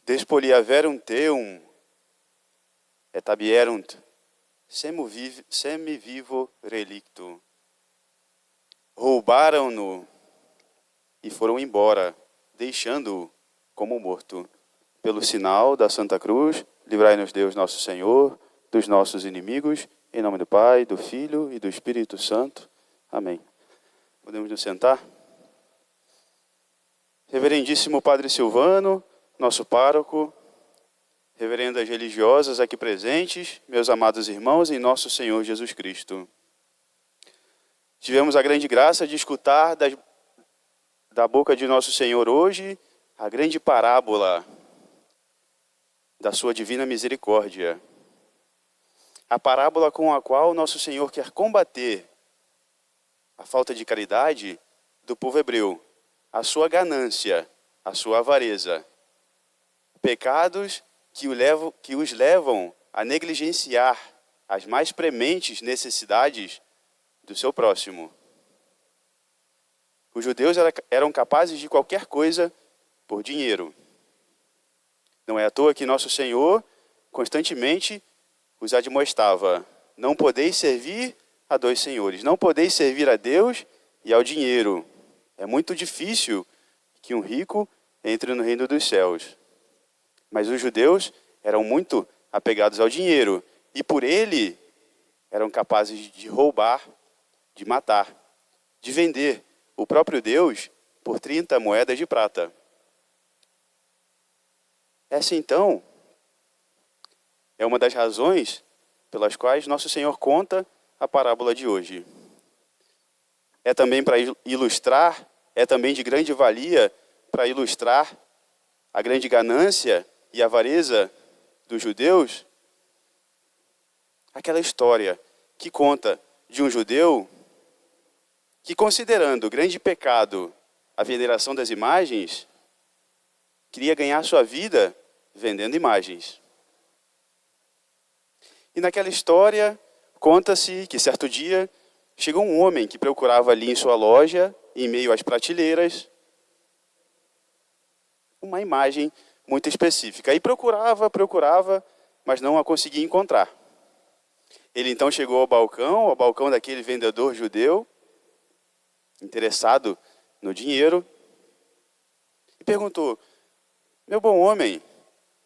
Despoliaverunt teum, et abierunt semivivo relicto. Roubaram-no e foram embora, deixando-o como morto. Pelo sinal da Santa Cruz, livrai-nos Deus nosso Senhor dos nossos inimigos, em nome do Pai, do Filho e do Espírito Santo. Amém. Podemos nos sentar? Reverendíssimo Padre Silvano, nosso pároco, reverendas religiosas aqui presentes, meus amados irmãos em nosso Senhor Jesus Cristo. Tivemos a grande graça de escutar da boca de nosso Senhor hoje a grande parábola da sua divina misericórdia. A parábola com a qual nosso Senhor quer combater a falta de caridade do povo hebreu, a sua ganância, a sua avareza. Pecados que os levam a negligenciar as mais prementes necessidades do seu próximo. Os judeus eram capazes de qualquer coisa por dinheiro. Não é à toa que nosso Senhor constantemente os admoestava: não podeis servir a dois senhores, não podeis servir a Deus e ao dinheiro. É muito difícil que um rico entre no reino dos céus. Mas os judeus eram muito apegados ao dinheiro e por ele eram capazes de roubar, de matar, de vender o próprio Deus por 30 moedas de prata. Essa, então, é uma das razões pelas quais nosso Senhor conta a parábola de hoje. É também para ilustrar, é também de grande valia para ilustrar a grande ganância e avareza dos judeus. Aquela história que conta de um judeu que, considerando grande pecado a veneração das imagens, queria ganhar sua vida vendendo imagens. E naquela história, conta-se que certo dia chegou um homem que procurava ali em sua loja, em meio às prateleiras, uma imagem muito específica. E procurava, mas não a conseguia encontrar. Ele então chegou ao balcão daquele vendedor judeu, interessado no dinheiro, e perguntou: meu bom homem,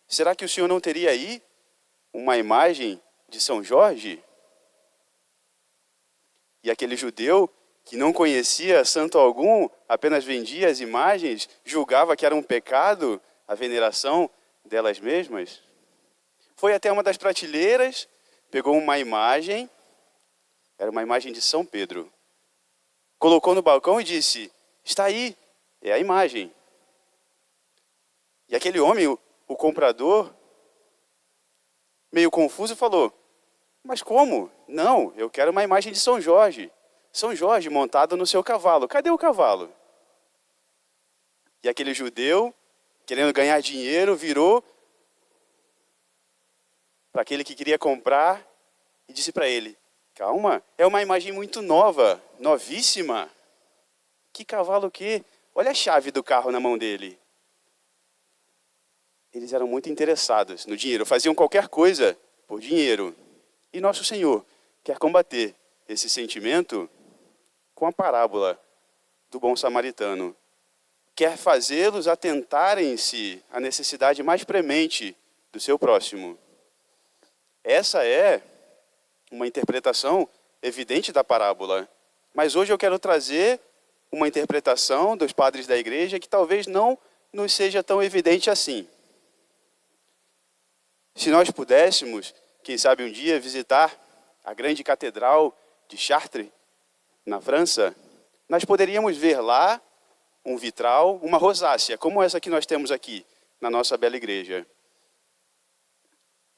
será que o senhor não teria aí uma imagem de São Jorge? E aquele judeu, que não conhecia santo algum, apenas vendia as imagens, julgava que era um pecado a veneração delas mesmas, foi até uma das prateleiras, pegou uma imagem, era uma imagem de São Pedro, colocou no balcão e disse: está aí, é a imagem. E aquele homem, o comprador, meio confuso, falou: mas como? Não, eu quero uma imagem de São Jorge. São Jorge montado no seu cavalo. Cadê o cavalo? E aquele judeu, querendo ganhar dinheiro, virou para aquele que queria comprar e disse para ele: calma, é uma imagem muito nova, novíssima. Que cavalo o quê? Olha a chave do carro na mão dele. Eles eram muito interessados no dinheiro, faziam qualquer coisa por dinheiro. E nosso Senhor quer combater esse sentimento com a parábola do bom samaritano. Quer fazê-los atentarem-se à necessidade mais premente do seu próximo. Essa é uma interpretação evidente da parábola. Mas hoje eu quero trazer uma interpretação dos padres da igreja que talvez não nos seja tão evidente assim. Se nós pudéssemos, quem sabe um dia, visitar a grande catedral de Chartres, na França, nós poderíamos ver lá um vitral, uma rosácea, como essa que nós temos aqui na nossa bela igreja,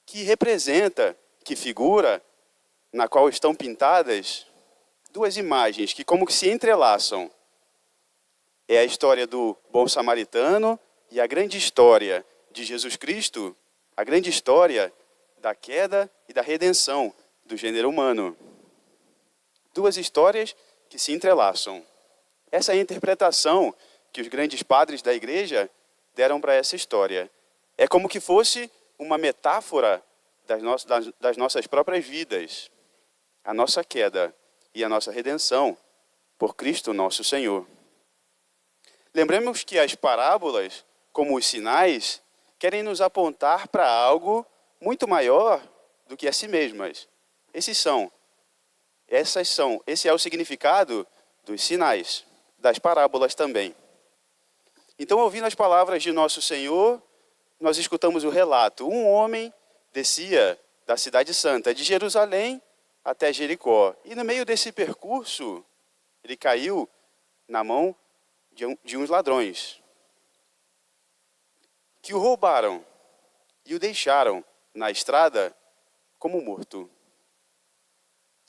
que representa, que figura, na qual estão pintadas duas imagens que como que se entrelaçam. É a história do bom samaritano e a grande história de Jesus Cristo, a grande história da queda e da redenção do gênero humano. Duas histórias que se entrelaçam. Essa é a interpretação que os grandes padres da igreja deram para essa história. É como que fosse uma metáfora das nossas próprias vidas, a nossa queda e a nossa redenção por Cristo nosso Senhor. Lembremos que as parábolas, como os sinais, querem nos apontar para algo muito maior do que a si mesmas. Esse é o significado dos sinais, das parábolas também. Então, ouvindo as palavras de nosso Senhor, nós escutamos o relato. Um homem descia da cidade santa, de Jerusalém até Jericó. E no meio desse percurso, ele caiu na mão de uns ladrões, que o roubaram e o deixaram na estrada como morto.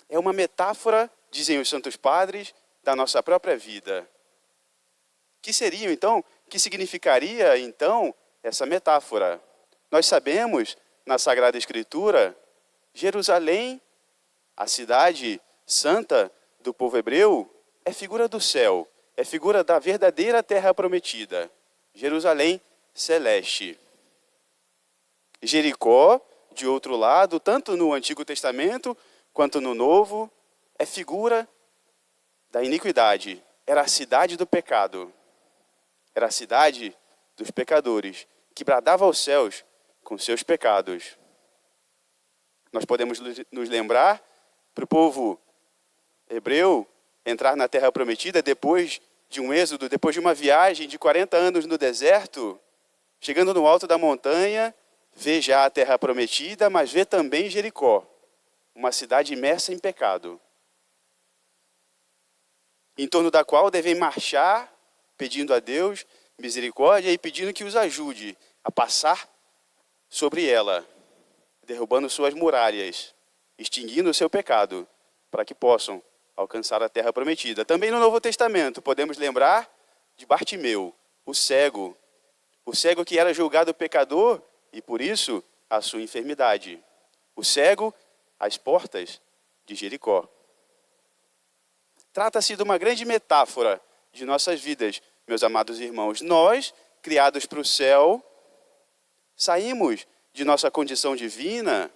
É uma metáfora, dizem os santos padres, da nossa própria vida. Que significaria, então, essa metáfora? Nós sabemos, na Sagrada Escritura, Jerusalém, a cidade santa do povo hebreu, é figura do céu, é figura da verdadeira terra prometida, Jerusalém celeste. Jericó, de outro lado, tanto no Antigo Testamento quanto no Novo, é figura da iniquidade. Era a cidade do pecado. Era a cidade dos pecadores, que bradava aos céus com seus pecados. Nós podemos nos lembrar, para o povo hebreu entrar na terra prometida depois de um êxodo, depois de uma viagem de 40 anos no deserto, chegando no alto da montanha, vê já a terra prometida, mas vê também Jericó, uma cidade imersa em pecado, em torno da qual devem marchar, pedindo a Deus misericórdia e pedindo que os ajude a passar sobre ela, derrubando suas muralhas, extinguindo o seu pecado, para que possam alcançar a terra prometida. Também no Novo Testamento podemos lembrar de Bartimeu, o cego que era julgado pecador e por isso a sua enfermidade. O cego às portas de Jericó. Trata-se de uma grande metáfora de nossas vidas, meus amados irmãos. Nós, criados para o céu, saímos de nossa condição divina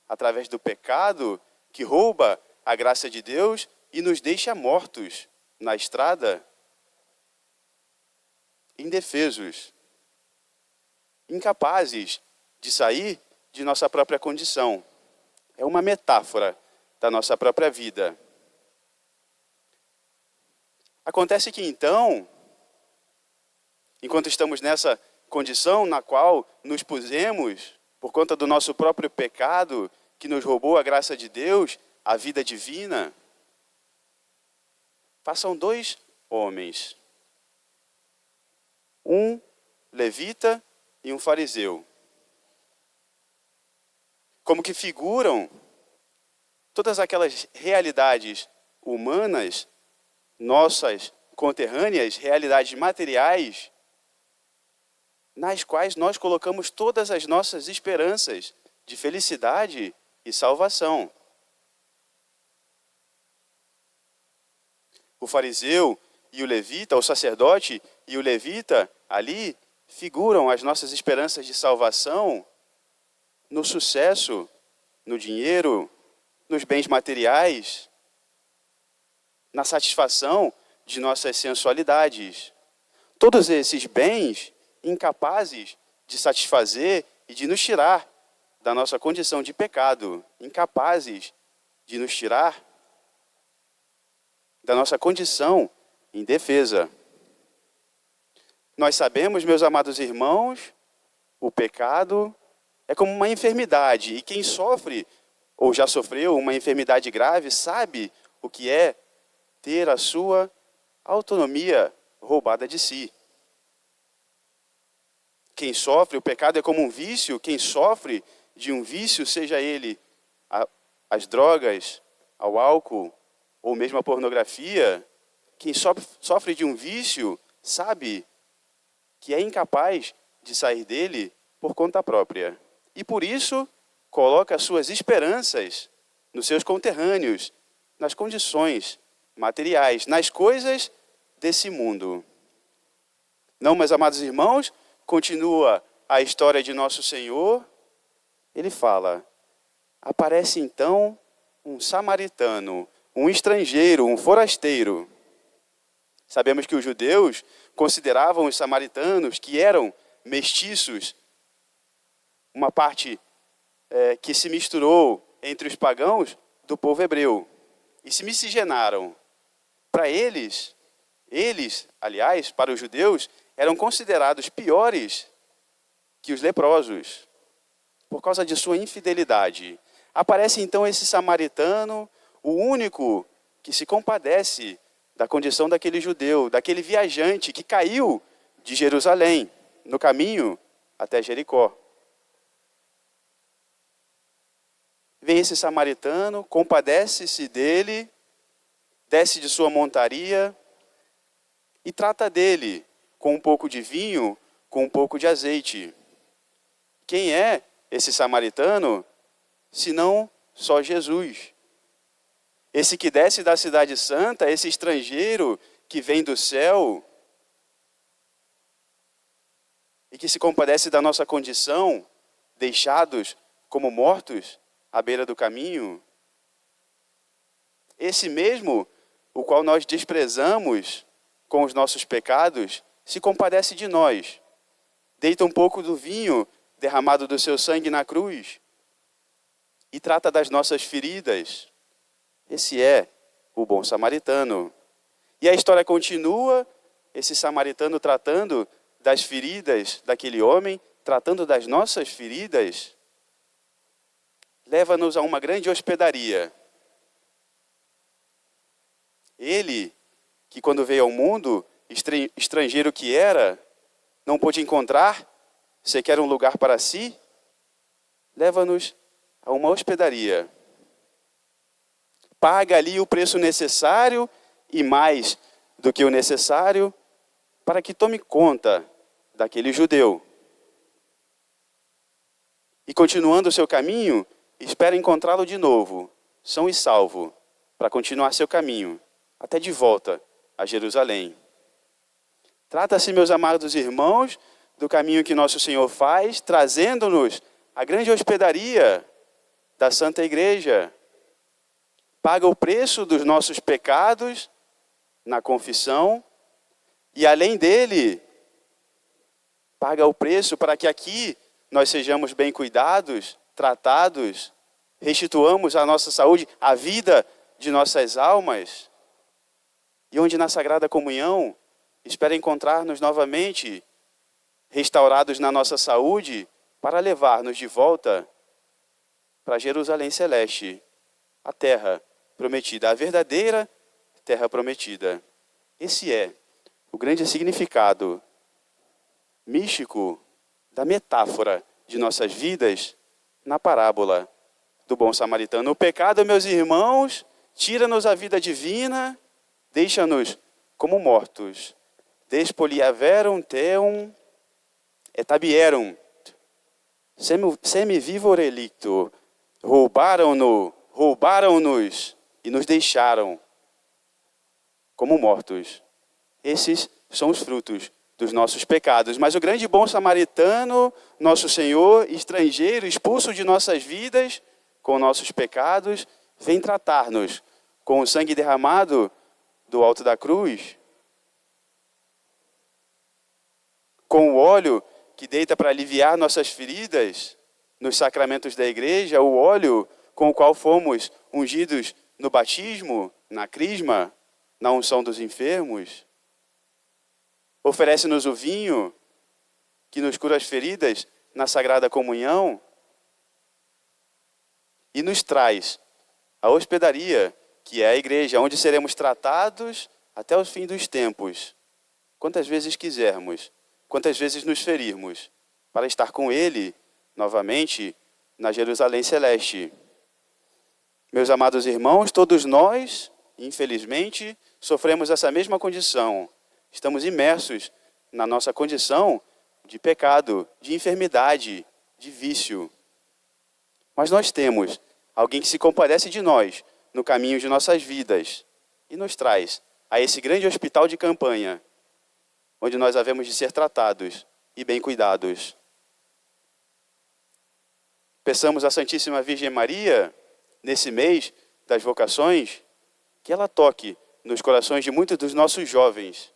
através do pecado que rouba a graça de Deus e nos deixa mortos na estrada, indefesos, incapazes de sair de nossa própria condição. É uma metáfora da nossa própria vida. Acontece que então, enquanto estamos nessa condição na qual nos pusemos, por conta do nosso próprio pecado, que nos roubou a graça de Deus, a vida divina, passam dois homens, um levita e um fariseu, como que figuram todas aquelas realidades humanas, nossas conterrâneas, realidades materiais, nas quais nós colocamos todas as nossas esperanças de felicidade e salvação. O fariseu e o levita, o sacerdote e o levita, ali figuram as nossas esperanças de salvação no sucesso, no dinheiro, nos bens materiais, na satisfação de nossas sensualidades. Todos esses bens incapazes de satisfazer e de nos tirar da nossa condição de pecado, incapazes de nos tirar da nossa condição indefesa. Nós sabemos, meus amados irmãos, o pecado é como uma enfermidade, e quem sofre ou já sofreu uma enfermidade grave sabe o que é ter a sua autonomia roubada de si. Quem sofre, o pecado é como um vício, quem sofre de um vício, seja ele as drogas, ao álcool, ou mesmo a pornografia, quem sofre de um vício sabe que é incapaz de sair dele por conta própria. E por isso, coloca suas esperanças nos seus conterrâneos, nas condições materiais, nas coisas desse mundo. Não, meus amados irmãos, continua a história de nosso Senhor, ele fala: aparece então um samaritano, um estrangeiro, um forasteiro. Sabemos que os judeus consideravam os samaritanos, que eram mestiços, uma parte que se misturou entre os pagãos do povo hebreu, e se miscigenaram. Para eles, aliás, para os judeus, eram considerados piores que os leprosos, por causa de sua infidelidade. Aparece então esse samaritano, o único que se compadece da condição daquele judeu, daquele viajante que caiu de Jerusalém, no caminho até Jericó. Vem esse samaritano, compadece-se dele, desce de sua montaria e trata dele com um pouco de vinho, com um pouco de azeite. Quem é esse samaritano, senão só Jesus? Esse que desce da cidade santa, esse estrangeiro que vem do céu e que se compadece da nossa condição, deixados como mortos à beira do caminho. Esse mesmo, o qual nós desprezamos com os nossos pecados, se compadece de nós. Deita um pouco do vinho derramado do seu sangue na cruz e trata das nossas feridas. Esse é o bom samaritano. E a história continua, esse samaritano tratando das feridas daquele homem, tratando das nossas feridas, leva-nos a uma grande hospedaria. Ele, que quando veio ao mundo, estrangeiro que era, não pôde encontrar sequer um lugar para si, leva-nos a uma hospedaria. Paga ali o preço necessário e mais do que o necessário para que tome conta daquele judeu. E continuando o seu caminho, espera encontrá-lo de novo, são e salvo, para continuar seu caminho, até de volta a Jerusalém. Trata-se, meus amados irmãos, do caminho que nosso Senhor faz, trazendo-nos a grande hospedaria da Santa Igreja. Paga o preço dos nossos pecados na confissão e, além dele, paga o preço para que aqui nós sejamos bem cuidados, tratados, restituamos a nossa saúde, a vida de nossas almas, e onde na Sagrada Comunhão espera encontrar-nos novamente, restaurados na nossa saúde, para levar-nos de volta para Jerusalém Celeste, a terra prometida, a verdadeira terra prometida. Esse é o grande significado místico da metáfora de nossas vidas na parábola do bom samaritano. O pecado, meus irmãos, tira-nos a vida divina, deixa-nos como mortos. Despoliaverum teum etabierum, semi-vivo relicto. Roubaram-nos e nos deixaram como mortos. Esses são os frutos dos nossos pecados. Mas o grande bom samaritano, nosso Senhor, estrangeiro, expulso de nossas vidas com nossos pecados, vem tratar-nos com o sangue derramado do alto da cruz, com o óleo que deita para aliviar nossas feridas nos sacramentos da igreja, o óleo com o qual fomos ungidos no batismo, na crisma, na unção dos enfermos. Oferece-nos o vinho que nos cura as feridas na Sagrada Comunhão e nos traz a hospedaria, que é a igreja, onde seremos tratados até o fim dos tempos, quantas vezes quisermos, quantas vezes nos ferirmos, para estar com Ele novamente na Jerusalém Celeste. Meus amados irmãos, todos nós, infelizmente, sofremos essa mesma condição. Estamos imersos na nossa condição de pecado, de enfermidade, de vício. Mas nós temos alguém que se compadece de nós no caminho de nossas vidas e nos traz a esse grande hospital de campanha, onde nós havemos de ser tratados e bem cuidados. Peçamos à Santíssima Virgem Maria, nesse mês das vocações, que ela toque nos corações de muitos dos nossos jovens,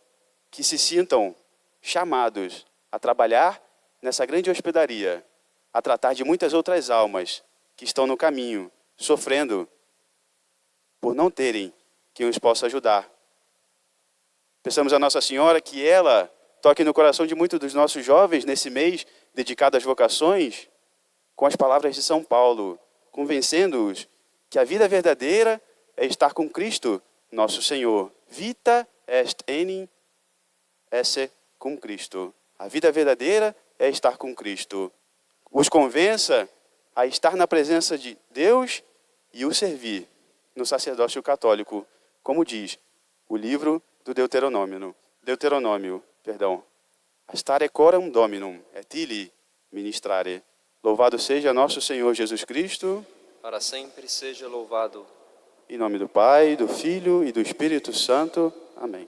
que se sintam chamados a trabalhar nessa grande hospedaria, a tratar de muitas outras almas que estão no caminho, sofrendo por não terem quem os possa ajudar. Peçamos a Nossa Senhora que ela toque no coração de muitos dos nossos jovens nesse mês dedicado às vocações, com as palavras de São Paulo, convencendo-os que a vida verdadeira é estar com Cristo, nosso Senhor. Vita est enim esse cum Cristo. A vida verdadeira é estar com Cristo. Os convença a estar na presença de Deus e o servir no sacerdócio católico, como diz o livro do Deuteronômio. Astare coram Dominum, et illi ministrare. Louvado seja nosso Senhor Jesus Cristo. Para sempre seja louvado. Em nome do Pai, do Filho e do Espírito Santo. Amém.